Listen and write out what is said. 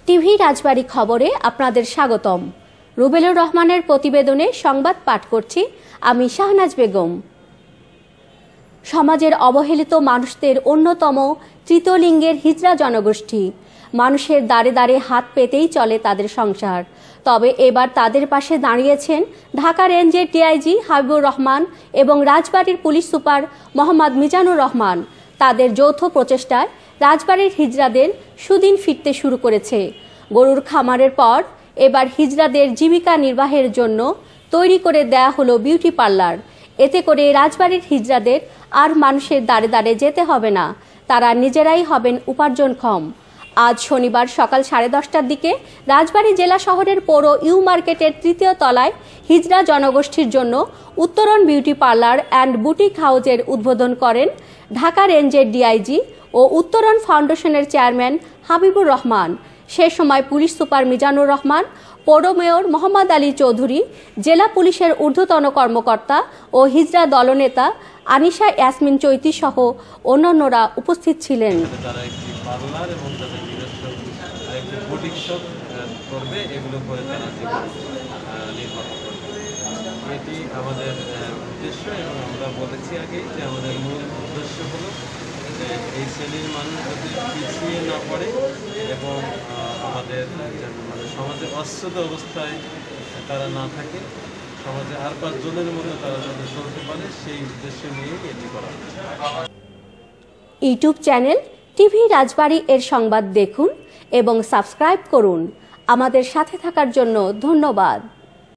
TV রাজবাড়ী খবরে আপনাদের স্বাগতম। রুবেলুর রহমানের প্রতিবেদনে সংবাদ পাঠ করছি আমি শাহনাজ বেগম। সমাজের অবহেলিত মানুষদের অন্যতম তৃতীয় লিঙ্গের হিজড়া জনগোষ্ঠী। মানুষের দাঁড়ে দাঁড়ে হাত পেতেই চলে তাদের সংসার। তবে এবার তাদের পাশে দাঁড়িয়েছেন ঢাকা রেঞ্জের ডিআইজি হাবিবুর রহমান এবং রাজবাড়ীর পুলিশ সুপার মোহাম্মদ মিজানুর রহমান। তাদের যৌথ প্রচেষ্টায় রাজবাড়ীর হিজড়াদের সুদিন ফিরতে শুরু করেছে। গরুর খামারের পর এবার হিজড়াদের জীবিকা নির্বাহের জন্য তৈরি করে দেয়া হলো বিউটি পার্লার। এতে করে রাজবাড়ীর হিজড়াদের আর মানুষের দাঁড়ে দাঁড়ে যেতে হবে না, তারা নিজেরাই হবেন উপার্জনক্ষম। আজ শনিবার সকাল 10:30টার দিকে রাজবাড়ী জেলা শহরের পৌর ইউ মার্কেটের তৃতীয় তলায় হিজড়া জনগোষ্ঠীর জন্য উত্তরণ বিউটি পার্লার অ্যান্ড বুটিক হাউজের উদ্বোধন করেন ঢাকা রেঞ্জের ডিআইজি ও উত্তরণ ফাউন্ডেশনের চেয়ারম্যান হাবিবুর রহমান। সে সময় পুলিশ সুপার মিজানুর রহমান, পৌর মেয়র মোহাম্মদ আলী চৌধুরী, জেলা পুলিশের ঊর্ধ্বতন কর্মকর্তা ও হিজড়া দলনেতা আনিশা ইয়াসমিন চৈতি সহ অন্যান্যরা উপস্থিত ছিলেন। এটি আমাদের উদ্দেশ্য এবং আমরা বলেছি আগে যে আমাদের মূল উদ্দেশ্য হলো যে এই শ্রেণীর মানুষ যাতে পিছিয়ে না পড়ে এবং আমাদের মানে সমাজে অস্বস্ಥ অবস্থায় তারা না থাকে, সমাজে আর 5 জনের মতো তারা যাতে চলতে পারে সেই উদ্দেশ্য নিয়েই এটি করা হচ্ছে। ইউটিউব চ্যানেল টিভি রাজবাড়ী এর সংবাদ দেখুন এবং সাবস্ক্রাইব করুন। আমাদের সাথে থাকার জন্য ধন্যবাদ।